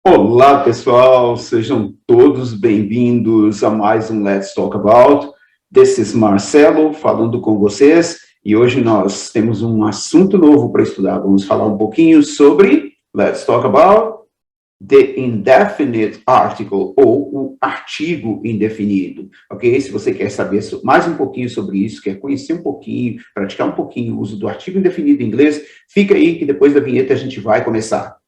Olá, pessoal, sejam todos bem-vindos a mais um Let's Talk About. This is Marcelo falando com vocês e hoje nós temos um assunto novo para estudar. Vamos falar um pouquinho sobre Let's Talk About the Indefinite Article ou o artigo indefinido, ok? Se você quer saber mais um pouquinho sobre isso, quer conhecer um pouquinho, praticar um pouquinho o uso do artigo indefinido em inglês, fica aí que depois da vinheta a gente vai começar.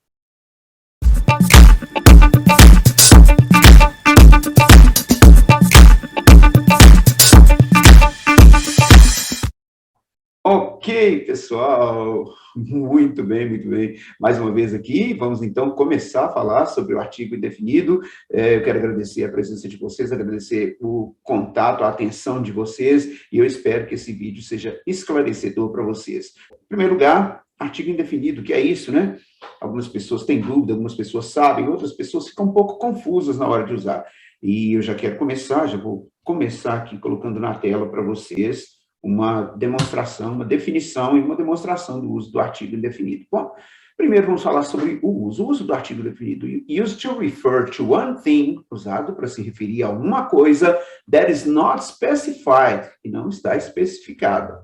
Ok, pessoal, muito bem, muito bem. Mais uma vez aqui, vamos então começar a falar sobre o artigo indefinido. Eu quero agradecer a presença de vocês, agradecer o contato, a atenção de vocês, e eu espero que esse vídeo seja esclarecedor para vocês. Em primeiro lugar, artigo indefinido, o que é isso, né? Algumas pessoas têm dúvida, algumas pessoas sabem, outras pessoas ficam um pouco confusas na hora de usar. E eu já quero começar, já vou começar aqui colocando na tela para vocês uma demonstração, uma definição e uma demonstração do uso do artigo indefinido. Bom, primeiro vamos falar sobre o uso do artigo indefinido. Used to refer to one thing, usado para se referir a uma coisa that is not specified, que não está especificada.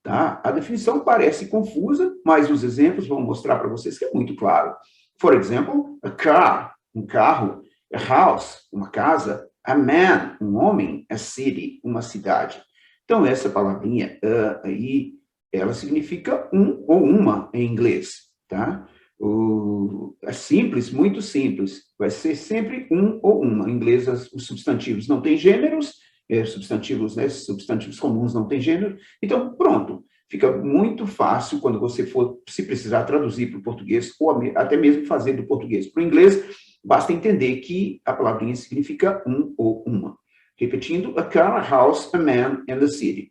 Tá? A definição parece confusa, mas os exemplos vão mostrar para vocês que é muito claro. For example, a car, um carro, a house, uma casa, a man, um homem, a city, uma cidade. Então, essa palavrinha aí, ela significa um ou uma em inglês, tá? É simples, muito simples. Vai ser sempre um ou uma. Em inglês, os substantivos não têm gêneros, substantivos, né? Substantivos comuns não têm gênero. Então, pronto. Fica muito fácil quando você for, se precisar traduzir para o português, ou até mesmo fazer do português para o inglês, basta entender que a palavrinha significa um ou uma. Repetindo, a car, a house, a man, and a city.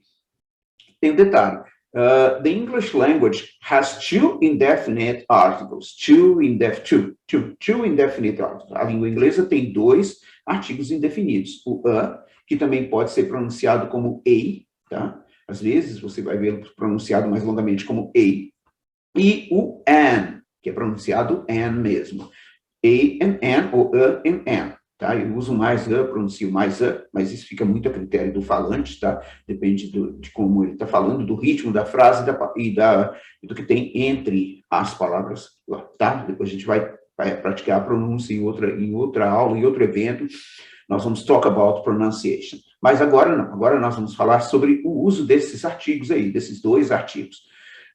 Tem um detalhe. The English language has two indefinite articles. Two indefinite articles. A língua inglesa tem dois artigos indefinidos. O a, que também pode ser pronunciado como a, tá? Às vezes você vai ver pronunciado mais longamente como a. E o an, que é pronunciado an mesmo. A and an, ou a and an. Tá? Eu uso mais pronuncio mais mas isso fica muito a critério do falante, tá? Depende de como ele está falando, do ritmo da frase e do que tem entre as palavras, tá? Depois a gente vai praticar a pronúncia em outra aula, em outro evento, nós vamos talk about pronunciation. Mas agora não, agora nós vamos falar sobre o uso desses artigos aí, desses dois artigos.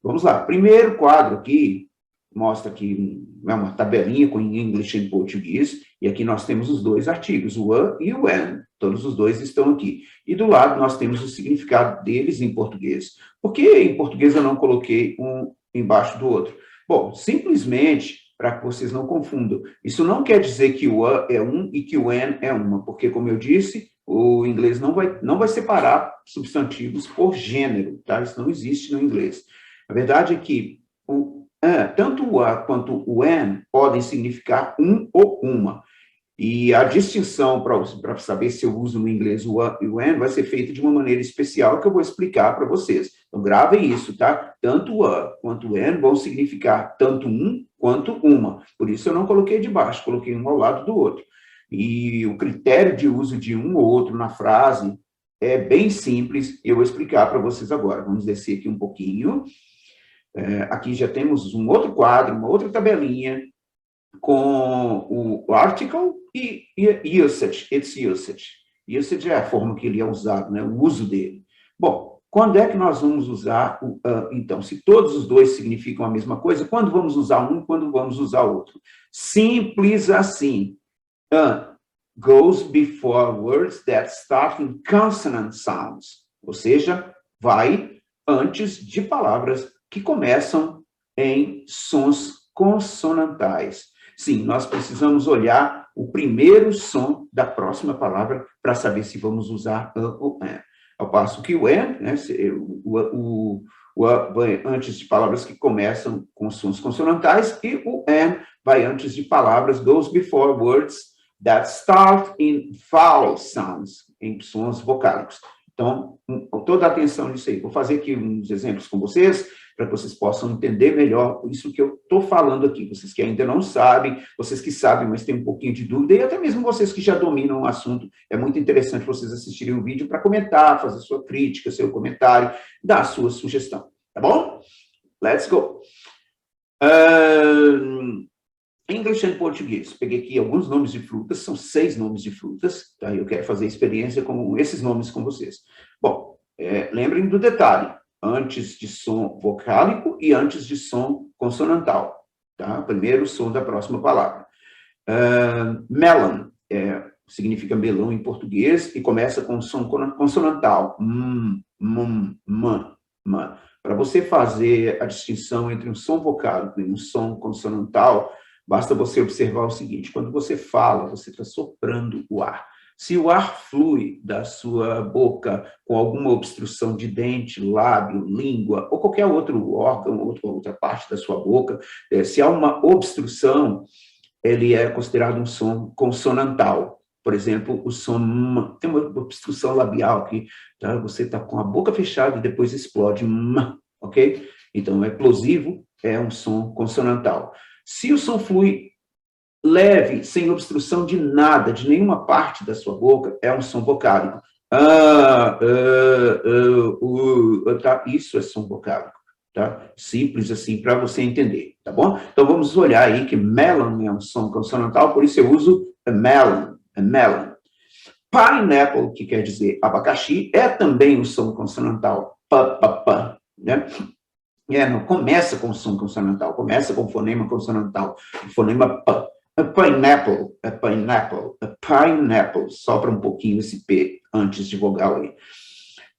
Vamos lá, primeiro quadro aqui, mostra aqui uma tabelinha com English em português, e aqui nós temos os dois artigos, o a e o an, todos os dois estão aqui. E do lado nós temos o significado deles em português. Por que em português eu não coloquei um embaixo do outro? Bom, simplesmente para que vocês não confundam. Isso não quer dizer que o a é um e que o an é uma, porque, como eu disse, o inglês não vai separar substantivos por gênero, tá? Isso não existe no inglês. A verdade é que tanto o a quanto o an podem significar um ou uma. E a distinção para saber se eu uso no inglês o a e o an vai ser feita de uma maneira especial que eu vou explicar para vocês. Então, gravem isso, tá? Tanto o a quanto o an vão significar tanto um quanto uma. Por isso eu não coloquei de baixo, coloquei um ao lado do outro. E o critério de uso de um ou outro na frase é bem simples, e eu vou explicar para vocês agora. Vamos descer aqui um pouquinho. Aqui já temos um outro quadro, uma outra tabelinha, com o article e usage, its usage. Usage é a forma que ele é usado, né, o uso dele. Bom, quando é que nós vamos usar o então? Se todos os dois significam a mesma coisa, quando vamos usar um, quando vamos usar outro? Simples assim. Goes before words that start in consonant sounds. Ou seja, vai antes de palavras que começam em sons consonantais. Sim, nós precisamos olhar o primeiro som da próxima palavra para saber se vamos usar a ou an. Ao passo que o an, né, o a vai antes de palavras que começam com sons consonantais e o an vai antes de palavras, goes before words that start in vowel sounds, em sons vocálicos. Então, toda a atenção nisso aí. Vou fazer aqui uns exemplos com vocês. para que vocês possam entender melhor isso que eu estou falando aqui. Vocês que ainda não sabem, vocês que sabem, mas têm um pouquinho de dúvida, e até mesmo vocês que já dominam o assunto, é muito interessante vocês assistirem o vídeo para comentar, fazer sua crítica, seu comentário, dar a sua sugestão, tá bom? Let's go! English and português. Peguei aqui alguns nomes de frutas, são 6 nomes de frutas, tá? Eu quero fazer experiência com esses nomes com vocês. Bom, lembrem do detalhe, antes de som vocálico e antes de som consonantal, tá? Primeiro som da próxima palavra. Melon, significa melão em português, e começa com som consonantal. Para você fazer a distinção entre um som vocálico e um som consonantal, basta você observar o seguinte: quando você fala, você está soprando o ar. Se o ar flui da sua boca com alguma obstrução de dente, lábio, língua, ou qualquer outro órgão, outra parte da sua boca, se há uma obstrução, ele é considerado um som consonantal. Por exemplo, o som M, tem uma obstrução labial aqui, tá? Você está com a boca fechada e depois explode M, ok? Então, é plosivo, é um som consonantal. Se o som flui leve, sem obstrução de nada, de nenhuma parte da sua boca, é um som vocálico. Tá? Isso é som vocálico, tá? Simples assim, para você entender, tá bom? Então, vamos olhar aí que melon é um som consonantal, por isso eu uso a melon. Pineapple, que quer dizer abacaxi, é também um som consonantal, né? Não começa com som consonantal, começa com fonema consonantal, fonema P. Pineapple, sopra um pouquinho esse P antes de vogal aí.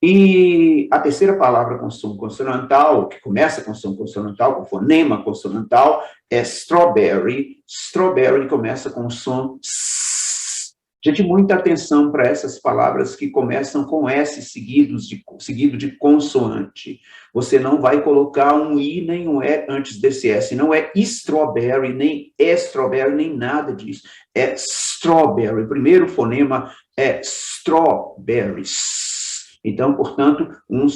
E a terceira palavra com som consonantal, que começa com som consonantal, com fonema consonantal, é strawberry. Strawberry começa com som S. Gente, muita atenção para essas palavras que começam com S seguido de consoante. Você não vai colocar um I nem um E antes desse S. Não é strawberry, nem strawberry, nem nada disso. É strawberry. O primeiro fonema é strawberry. Então, portanto, um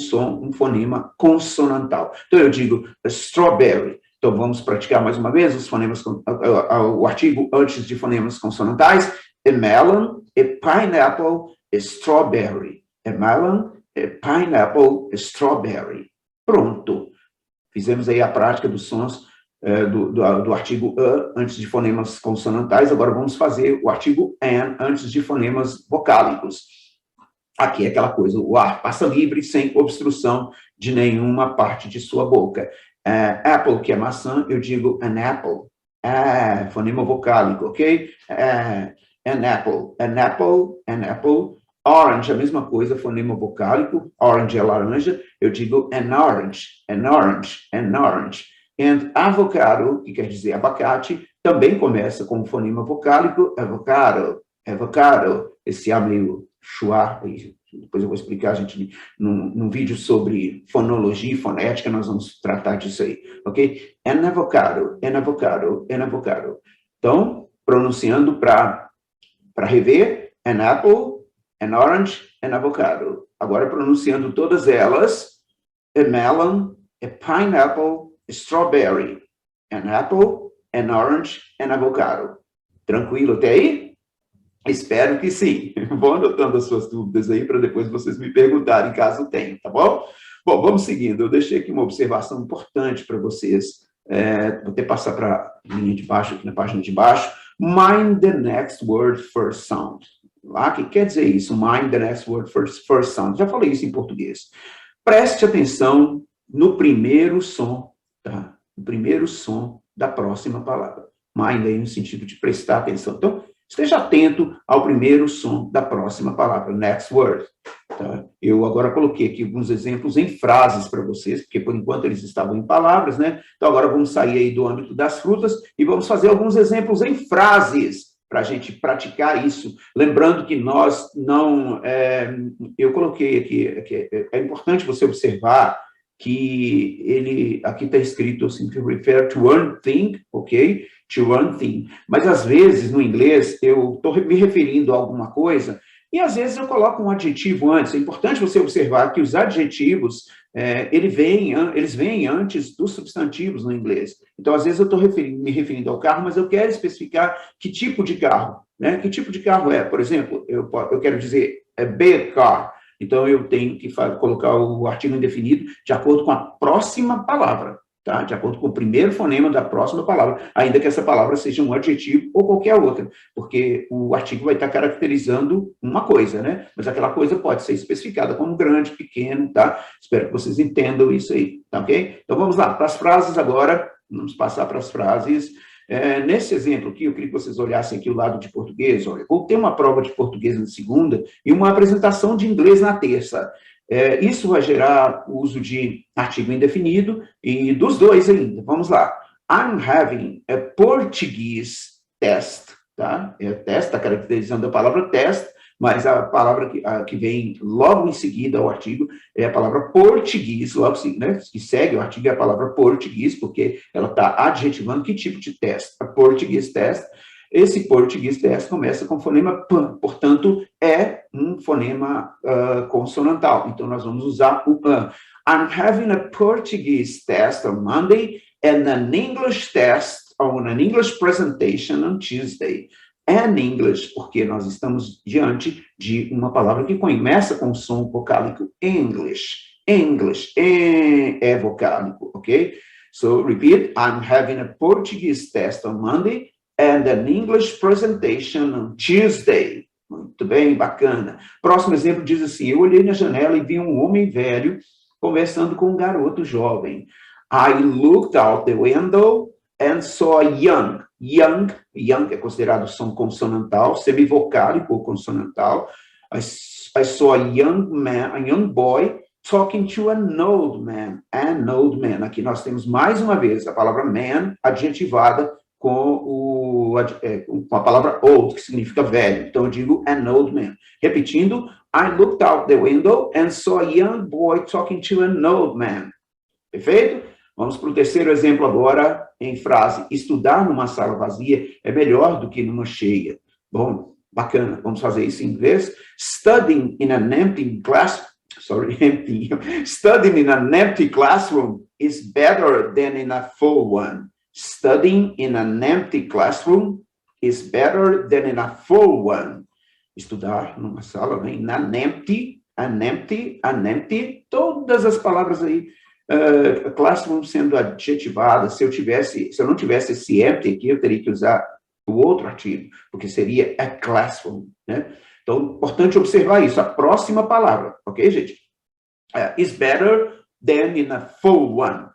fonema consonantal. Então, eu digo strawberry. Então, vamos praticar mais uma vez os fonemas, o artigo antes de fonemas consonantais. A melon, a pineapple, a strawberry. A melon, a pineapple, a strawberry. Pronto. Fizemos aí a prática dos sons do artigo a antes de fonemas consonantais. Agora vamos fazer o artigo an antes de fonemas vocálicos. Aqui é aquela coisa, o ar passa livre, sem obstrução de nenhuma parte de sua boca. Apple, que é maçã, eu digo an apple. Fonema vocálico, ok? An apple. Orange, a mesma coisa, fonema vocálico. Orange é laranja, eu digo an orange. And avocado, que quer dizer abacate, também começa com fonema vocálico, avocado. Esse A meio chuá, depois eu vou explicar, gente, num vídeo sobre fonologia e fonética, nós vamos tratar disso aí, ok? An avocado. Então, pronunciando para rever, an apple, an orange, an avocado. Agora, pronunciando todas elas, a melon, a pineapple, a strawberry, an apple, an orange, an avocado. Tranquilo até aí? Espero que sim. Vou anotando as suas dúvidas aí para depois vocês me perguntarem, caso tenham, tá bom? Bom, vamos seguindo. Eu deixei aqui uma observação importante para vocês. Vou até passar para a linha de baixo, aqui na página de baixo. Mind the next word first sound. O que quer dizer isso? Mind the next word first sound. Já falei isso em português. Preste atenção no primeiro som, tá? No primeiro som da próxima palavra. Mind aí no sentido de prestar atenção. Então, esteja atento ao primeiro som da próxima palavra, next word. Tá? Eu agora coloquei aqui alguns exemplos em frases para vocês, porque por enquanto eles estavam em palavras, né? Então agora vamos sair aí do âmbito das frutas e vamos fazer alguns exemplos em frases para a gente praticar isso. Lembrando que nós não... eu coloquei aqui, é importante você observar que ele, aqui está escrito assim, to refer to one thing, ok? To one thing. Mas, às vezes, no inglês, eu estou me referindo a alguma coisa, e, às vezes, eu coloco um adjetivo antes. É importante você observar que os adjetivos, eles vêm antes dos substantivos no inglês. Então, às vezes, eu estou me referindo ao carro, mas eu quero especificar que tipo de carro, né? Que tipo de carro é? Por exemplo, eu quero dizer big car. Então, eu tenho que colocar o artigo indefinido de acordo com a próxima palavra, tá? De acordo com o primeiro fonema da próxima palavra, ainda que essa palavra seja um adjetivo ou qualquer outra, porque o artigo vai estar caracterizando uma coisa, né? Mas aquela coisa pode ser especificada como grande, pequeno, tá? Espero que vocês entendam isso aí, tá ok? Então, vamos lá, para as frases agora, vamos passar para as frases. Nesse exemplo aqui, eu queria que vocês olhassem aqui o lado de português. Olha, vou ter uma prova de português na segunda e uma apresentação de inglês na terça. Isso vai gerar o uso de artigo indefinido e dos dois ainda. Vamos lá. I'm having a Portuguese test, tá? Test está caracterizando a palavra test, mas a palavra que vem logo em seguida ao artigo é a palavra português, logo né, que segue o artigo é a palavra português, porque ela está adjetivando que tipo de teste? A Portuguese test. Esse português test começa com o fonema P, portanto, é um fonema consonantal. Então, nós vamos usar o P. I'm having a Portuguese test on Monday and an English test or an English presentation on Tuesday. And English, porque nós estamos diante de uma palavra que começa com o som vocálico English. English é vocálico, ok? So, repeat, I'm having a Portuguese test on Monday and an English presentation on Tuesday. Muito bem, bacana. Próximo exemplo diz assim, eu olhei na janela e vi um homem velho conversando com um garoto jovem. I looked out the window and saw a young é considerado som consonantal, semivocálico ou consonantal. I saw a young boy talking to an old man. Aqui nós temos mais uma vez a palavra man adjetivada com a palavra old, que significa velho. Então eu digo an old man. Repetindo, I looked out the window and saw a young boy talking to an old man. Perfeito? Vamos para o terceiro exemplo agora, em frase. Estudar numa sala vazia é melhor do que numa cheia. Bom, bacana. Vamos fazer isso em inglês. Studying in an empty classroom is better than in a full one. Studying in an empty classroom is better than in a full one. Estudar numa sala, vem an empty, todas as palavras aí. Classroom sendo adjetivada, se eu não tivesse esse empty aqui, eu teria que usar o outro artigo, porque seria a classroom, né? Então, importante observar isso, a próxima palavra, ok, gente? Is better than in a full one,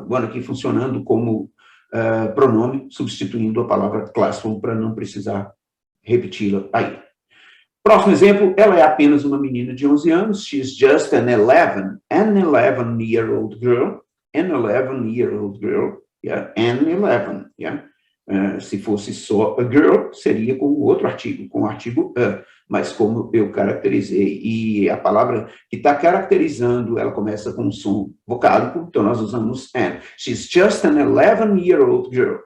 One aqui funcionando como pronome, substituindo a palavra classroom para não precisar repeti-la aí. Próximo exemplo, ela é apenas uma menina de 11 anos. She's just an 11-year-old girl. Yeah, an 11, yeah. Se fosse só a girl, seria com o outro artigo, com o artigo a. Mas como eu caracterizei, e a palavra que está caracterizando, ela começa com um som vocálico, então nós usamos an. She's just an 11-year-old girl.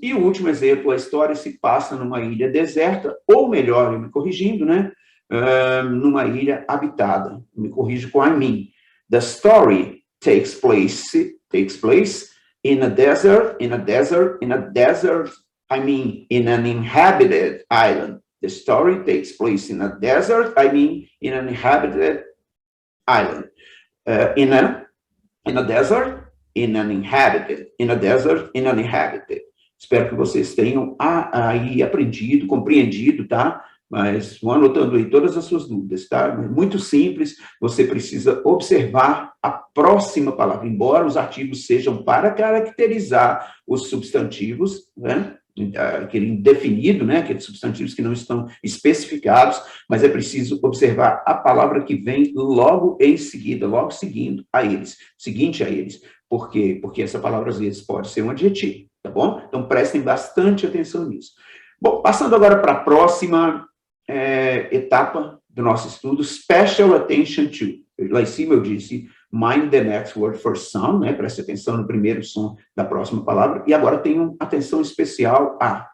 E o último exemplo, a história se passa numa ilha deserta, ou melhor, eu me corrigindo, né? Numa ilha habitada. Me corrijo com I mean. The story takes place in a desert, I mean, in an inhabited island. The story takes place in a desert, I mean, in an inhabited island. In a desert, in a desert, in an inhabited. Espero que vocês tenham aí aprendido, compreendido, tá? Mas vão anotando aí todas as suas dúvidas, tá? Muito simples, você precisa observar a próxima palavra. Embora os artigos sejam para caracterizar os substantivos, né? Aquele indefinido, né? Aqueles substantivos que não estão especificados, mas é preciso observar a palavra que vem logo em seguida, logo seguinte a eles. Por quê? Porque essa palavra, às vezes, pode ser um adjetivo, tá bom? Então, prestem bastante atenção nisso. Bom, passando agora para a próxima etapa do nosso estudo, special attention to. Lá em cima eu disse, mind the next word for sound, né? Preste atenção no primeiro som da próxima palavra. E agora tenham atenção especial a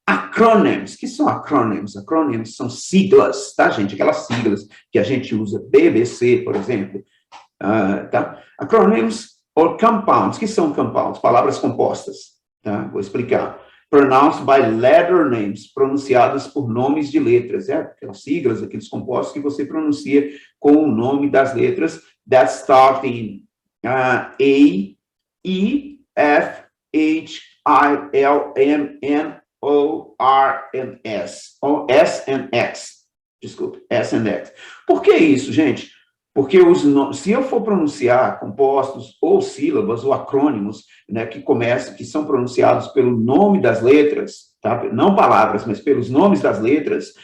Acronyms. O que são acronyms? Acronyms são siglas, tá, gente? Aquelas siglas que a gente usa, BBC, por exemplo. Tá? Acronyms or compounds. O que são compounds? Palavras compostas. Tá? Vou explicar. Pronounced by letter names, pronunciadas por nomes de letras, aquelas siglas, aqueles compostos que você pronuncia com o nome das letras, that start in A, E, F, H, I, L, M, N, O, R, and S. Ou S and X. Desculpe, S and X. Por que isso, gente? Porque se eu for pronunciar compostos ou sílabas ou acrônimos, né, que são pronunciados pelo nome das letras, tá? Não palavras, mas pelos nomes das letras,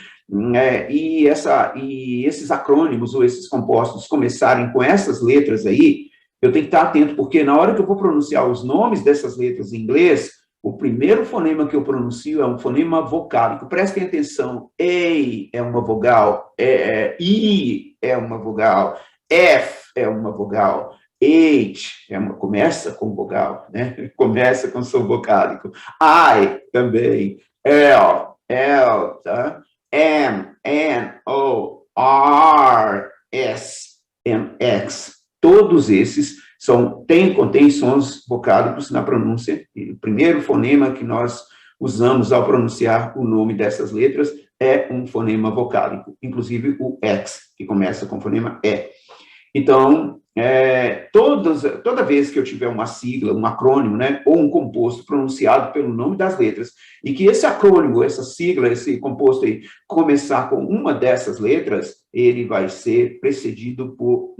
e esses acrônimos ou esses compostos começarem com essas letras aí, eu tenho que estar atento, porque na hora que eu vou pronunciar os nomes dessas letras em inglês, o primeiro fonema que eu pronuncio é um fonema vocálico. Prestem atenção. A é uma vogal. I é uma vogal. F é uma vogal. H começa com vogal, né? Começa com som vocálico. I também. L, tá? M, N, O, R, S, M, X. Todos esses contêm sons vocálicos na pronúncia. E o primeiro fonema que nós usamos ao pronunciar o nome dessas letras é um fonema vocálico, inclusive o X, que começa com o fonema E. Então, toda vez que eu tiver uma sigla, um acrônimo, né, ou um composto pronunciado pelo nome das letras, e que esse acrônimo, essa sigla, esse composto aí, começar com uma dessas letras, ele vai ser precedido por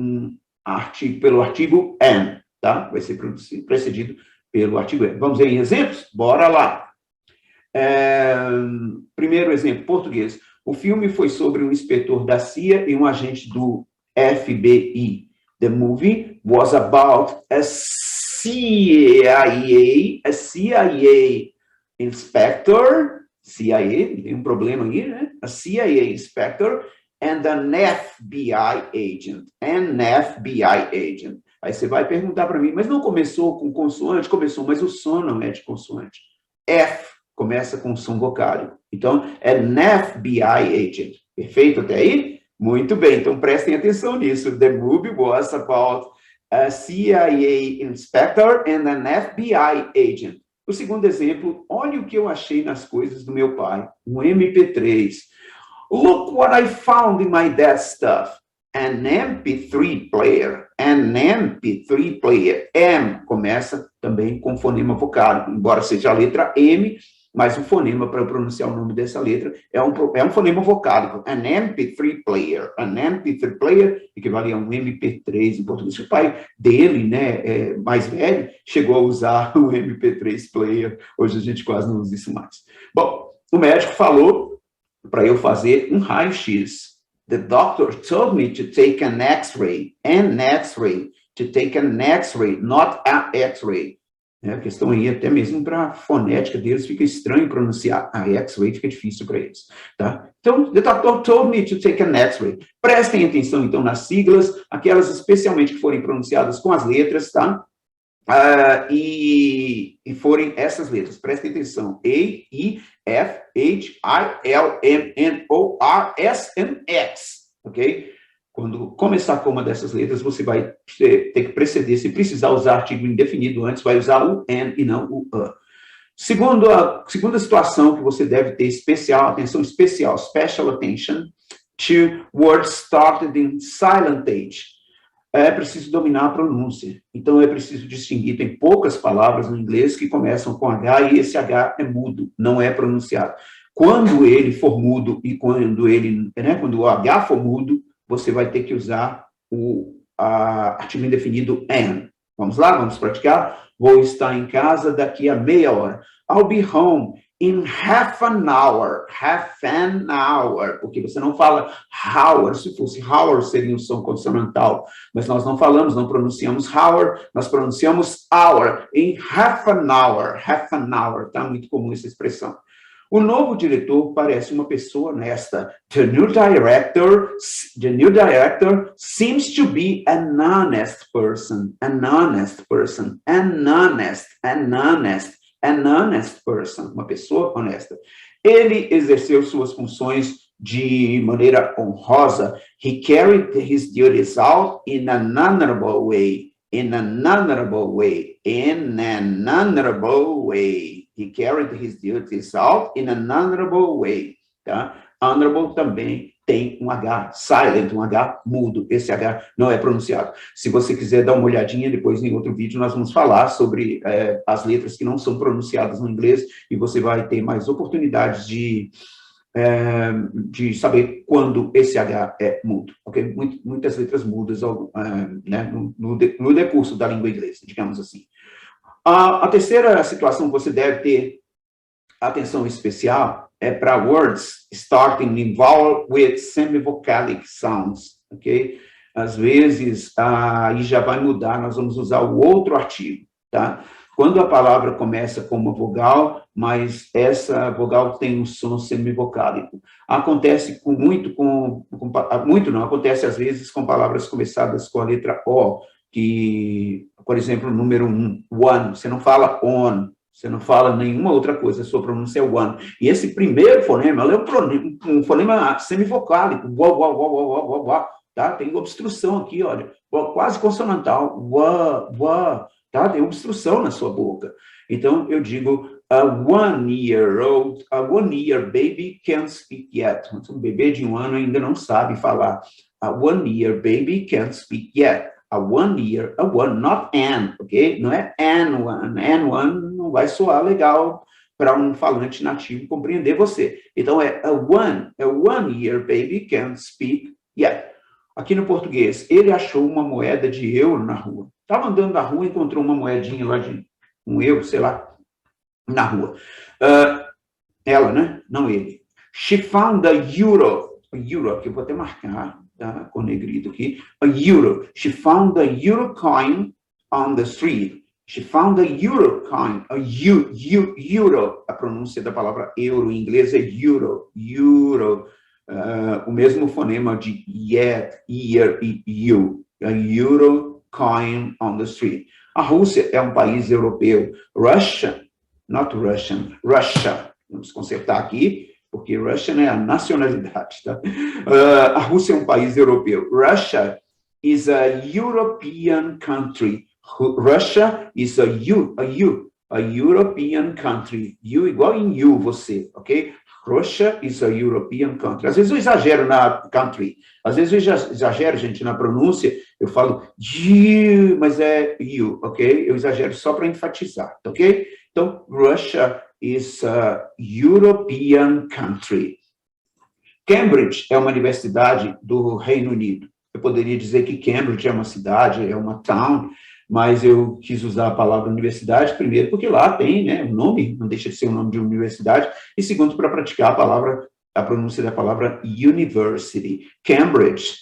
pelo artigo and, tá? Vai ser precedido pelo artigo and. Vamos ver em exemplos? Bora lá. Primeiro exemplo, português. O filme foi sobre um inspetor da CIA e um agente do FBI. The movie was about a CIA inspector, CIA, tem um problema aí, né? A CIA inspector and an FBI agent. Aí você vai perguntar para mim, mas não começou com consoante? Começou, mas o som não é de consoante. F começa com som vocálico. Então, é an FBI agent. Perfeito até aí? Muito bem, então prestem atenção nisso. The movie was about a CIA inspector and an FBI agent. O segundo exemplo, olha o que eu achei nas coisas do meu pai, um MP3. Look what I found in my dad's stuff. An MP3 player. M começa também com fonema vocálico, embora seja a letra M, mas o fonema para pronunciar o nome dessa letra é um fonema vocálico. An MP3 player. An MP3 player equivale a um MP3 em português. O pai dele, né, mais velho, chegou a usar o MP3 player. Hoje a gente quase não usa isso mais. Bom, o médico falou para eu fazer um raio-x. The doctor told me to take an X-ray. To take an X-ray, not an X-ray. A questão aí, até mesmo para a fonética deles, fica estranho pronunciar. A X-ray fica difícil para eles. Tá? Então, the doctor told me to take an X-ray. Prestem atenção, então, nas siglas, aquelas especialmente que forem pronunciadas com as letras, tá? E forem essas letras. Prestem atenção. A, E, F, H, I, L, M, N, O, R, S, and X. Ok? Quando começar com uma dessas letras, você vai ter que preceder. Se precisar usar artigo indefinido antes, vai usar o and e não o a. Segunda situação que você deve ter atenção especial, special attention, to words started in silent age. É preciso dominar a pronúncia. Então, é preciso distinguir. Tem poucas palavras no inglês que começam com H e esse H é mudo, não é pronunciado. Quando ele for mudo e quando o H for mudo, você vai ter que usar o artigo indefinido and. Vamos lá? Vamos praticar? Vou estar em casa daqui a meia hora. I'll be home in half an hour. Porque você não fala hour. Se fosse hour, seria um som consonantal. Mas nós não pronunciamos hour, nós pronunciamos hour. In half an hour. Tá muito comum essa expressão. O novo diretor parece uma pessoa honesta. The new director seems to be an honest person. Uma pessoa honesta. Ele exerceu suas funções de maneira honrosa. He carried his duties out in an honorable way. In an honorable way. In an honorable way. He carried his duties out in an honorable way. Tá? Honorable também tem um H silent, um H mudo. Esse H não é pronunciado. Se você quiser dar uma olhadinha, depois em outro vídeo nós vamos falar sobre as letras que não são pronunciadas no inglês, e você vai ter mais oportunidades de saber quando esse H é mudo, ok? Muitas letras mudas né, no decurso da língua inglesa, digamos assim. A terceira situação que você deve ter atenção especial é para words starting in vowel with semivocalic sounds, ok? Às vezes, aí já vai mudar, nós vamos usar o outro artigo, tá? Quando a palavra começa com uma vogal, mas essa vogal tem um som semivocálico. Acontece acontece às vezes com palavras começadas com a letra O, que, por exemplo, o número 1, one, você não fala on, você não fala nenhuma outra coisa, a sua pronúncia é one. E esse primeiro fonema, é um fonema semivocálico, uá, uá, uá, uá, uá, uá, tá? Tem obstrução aqui, olha, quase consonantal, uá, uá, tá? Tem obstrução na sua boca. Então, eu digo, a 1 year old, a 1 year baby can't speak yet. Um bebê de 1 ano ainda não sabe falar. A 1 year baby can't speak yet. A 1 year, a one, not an, ok? Não é an one não vai soar legal para um falante nativo compreender você. Então, a 1 year baby can't speak yet. Aqui no português, ele achou uma moeda de euro na rua. Estava andando na rua e encontrou uma moedinha lá de um euro, sei lá, na rua. Ela, né? Não ele. She found a euro, que eu vou até marcar, tá? Com negrito aqui. A euro. She found a euro coin on the street. She found a euro coin. Euro. A pronúncia da palavra euro em inglês é euro. Euro. O mesmo fonema de yet, year e you. A euro coin on the street. A Rússia é um país europeu. Russia, not Russian, Russia. Vamos consertar aqui, porque Russian é a nacionalidade, tá? A Rússia é um país europeu. Russia is a European country. Russia is a European country. You igual em you, você, ok? Russia is a European country. Às vezes eu exagero na country. Às vezes eu exagero, gente, na pronúncia. Eu falo you, mas é you, ok? Eu exagero só para enfatizar, ok? Então, Russia is a European country. Cambridge é uma universidade do Reino Unido. Eu poderia dizer que Cambridge é uma cidade, é uma town, mas eu quis usar a palavra universidade, primeiro, porque lá tem, né, o nome, não deixa de ser o nome de universidade, e segundo, para praticar a pronúncia da palavra university. Cambridge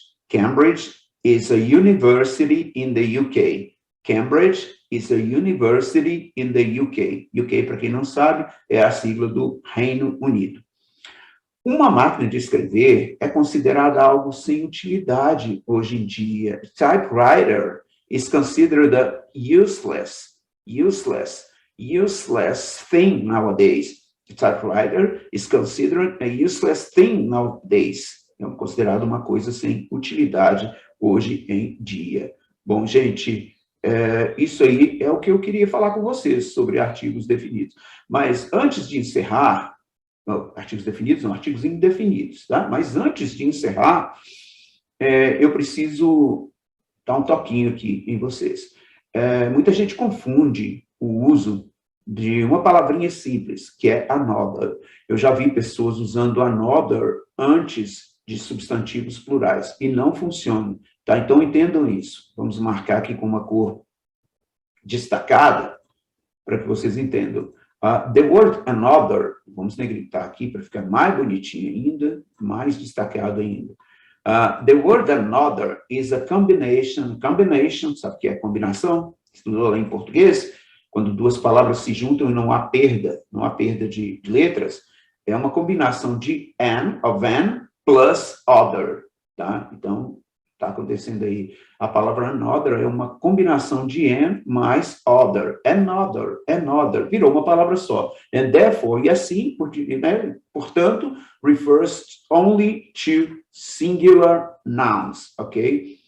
is a university in the UK. Cambridge is a university in the UK. UK, para quem não sabe, é a sigla do Reino Unido. Uma máquina de escrever é considerada algo sem utilidade hoje em dia. Typewriter is considered a useless thing nowadays. Typewriter is considered a useless thing nowadays. É considerado uma coisa sem utilidade hoje em dia. Bom, gente, isso aí é o que eu queria falar com vocês sobre artigos definidos. Mas antes de encerrar, artigos definidos, não, artigos indefinidos, tá? Mas antes de encerrar, eu preciso dar um toquinho aqui em vocês. Muita gente confunde o uso de uma palavrinha simples, que é another. Eu já vi pessoas usando another antes de substantivos plurais, e não funciona, tá? Então, entendam isso. Vamos marcar aqui com uma cor destacada, para que vocês entendam. The word another, vamos negritar aqui para ficar mais bonitinho ainda, mais destacado ainda. The word another is a combination, sabe o que é combinação? Estudou lá em português? Quando duas palavras se juntam e não há perda de letras, é uma combinação de an plus other, tá? Então, está acontecendo aí. A palavra another é uma combinação de and mais other. Another, virou uma palavra só. And therefore, e assim, né, portanto, refers only to singular nouns, ok?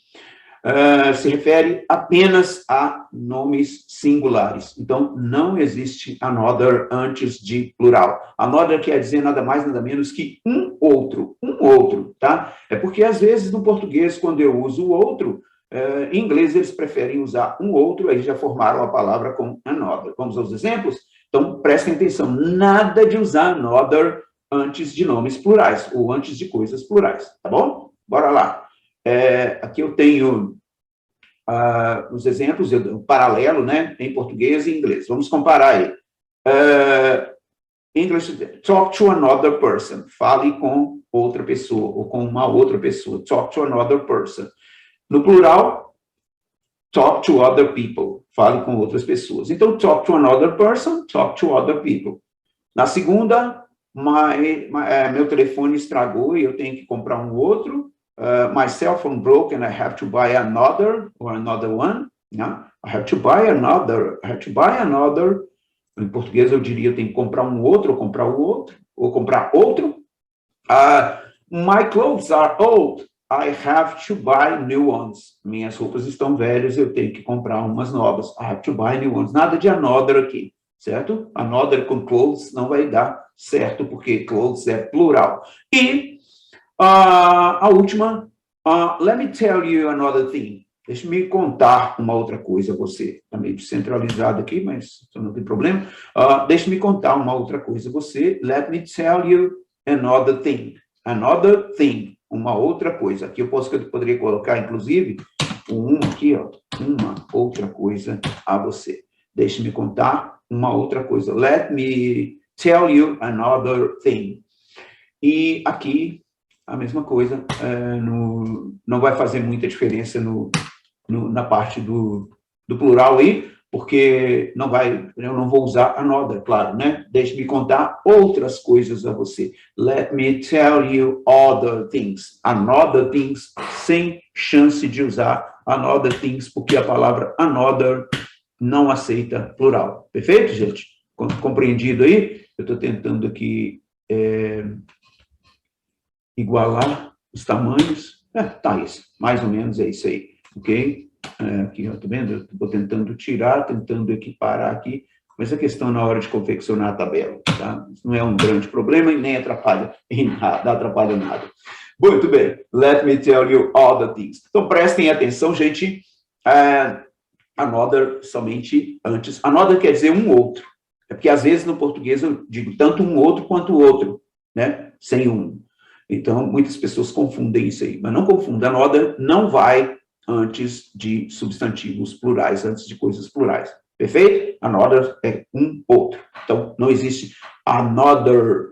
Se refere apenas a nomes singulares. Então, não existe another antes de plural. Another quer dizer nada mais, nada menos que um outro, tá? É porque, às vezes, no português, quando eu uso o outro, em inglês eles preferem usar um outro, aí já formaram a palavra com another. Vamos aos exemplos? Então, prestem atenção, nada de usar another antes de nomes plurais, ou antes de coisas plurais, tá bom? Bora lá. Aqui eu tenho os exemplos, o paralelo, né, em português e inglês. Vamos comparar aí. English, talk to another person. Fale com outra pessoa, ou com uma outra pessoa. Talk to another person. No plural, talk to other people. Fale com outras pessoas. Então, talk to another person, talk to other people. Na segunda, meu telefone estragou e eu tenho que comprar um outro. My cell phone broke and I have to buy another one. Yeah? I have to buy another. Em português eu diria eu tenho que comprar um outro, ou comprar o outro, ou comprar outro. My clothes are old. I have to buy new ones. Minhas roupas estão velhas, eu tenho que comprar umas novas. I have to buy new ones. Nada de another aqui, certo? Another com clothes não vai dar certo, porque clothes é plural. E a última, let me tell you another thing. Deixe-me contar uma outra coisa a você. Está meio descentralizado aqui, mas não tem problema. Deixe-me contar uma outra coisa a você. Let me tell you another thing. Another thing. Uma outra coisa. Aqui eu poderia colocar, inclusive, aqui, ó, uma outra coisa a você. Deixe-me contar uma outra coisa. Let me tell you another thing. E aqui, a mesma coisa, não vai fazer muita diferença na parte do plural aí, porque eu não vou usar another, claro, né? Deixe-me contar outras coisas a você. Let me tell you other things. Another things, sem chance de usar another things, porque a palavra another não aceita plural. Perfeito, gente? Compreendido aí? Eu estou tentando aqui igualar os tamanhos. Tá isso. Mais ou menos é isso aí. Ok? Aqui, ó, tá vendo? Eu estou tentando tirar, tentando equiparar aqui, mas a questão na hora de confeccionar a tabela, tá? Isso não é um grande problema e nem atrapalha em nada, atrapalha nada. Muito bem. Let me tell you other things. Então, prestem atenção, gente. Another somente antes. Another quer dizer um outro. É porque, às vezes, no português, eu digo tanto um outro quanto o outro, né? Sem um. Então, muitas pessoas confundem isso aí. Mas não confunda. Another não vai antes de substantivos plurais, antes de coisas plurais. Perfeito? Another é um outro. Então, não existe another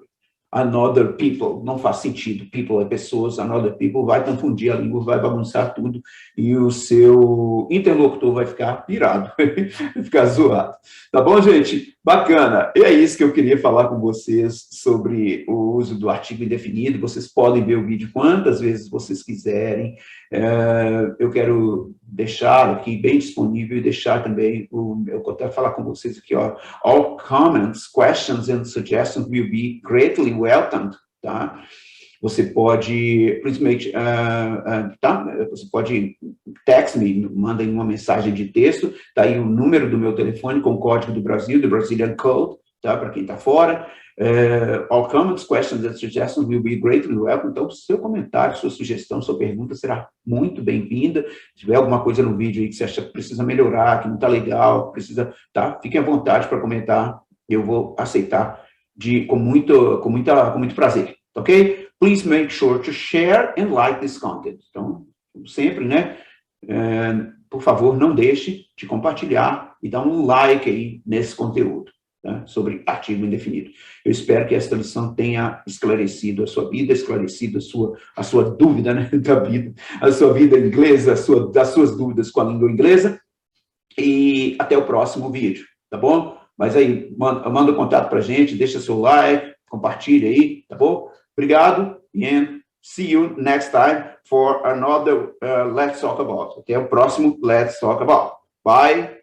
people, não faz sentido. People é pessoas, another people vai confundir a língua, vai bagunçar tudo, e o seu interlocutor vai ficar pirado, vai ficar zoado. Tá bom, gente? Bacana. E é isso que eu queria falar com vocês sobre o uso do artigo indefinido. Vocês podem ver o vídeo quantas vezes vocês quiserem. Eu quero deixar aqui bem disponível e deixar também, eu vou até falar com vocês aqui, ó, all comments, questions and suggestions will be greatly welcomed, tá? Você pode, principalmente, tá? Você pode text me, manda uma mensagem de texto, tá aí o número do meu telefone com o código do Brasil, do Brazilian Code, tá? Para quem está fora. All comments, questions and suggestions will be greatly welcome. Então, seu comentário, sua sugestão, sua pergunta será muito bem-vinda. Se tiver alguma coisa no vídeo aí que você acha que precisa melhorar, que não está legal, precisa, tá? Fique à vontade para comentar. Eu vou aceitar com muito prazer, ok? Please make sure to share and like this content. Então, sempre, né? Por favor, não deixe de compartilhar e dar um like aí nesse conteúdo, tá? Sobre artigo indefinido. Eu espero que esta lição tenha esclarecido a sua vida, esclarecido a sua dúvida, né, da vida, a sua vida inglesa, das suas dúvidas com a língua inglesa. E até o próximo vídeo, tá bom? Mas aí, manda um contato pra gente, deixa seu like, compartilha aí, tá bom? Obrigado, e See you next time for another Let's Talk About. Até o próximo Let's Talk About. Bye.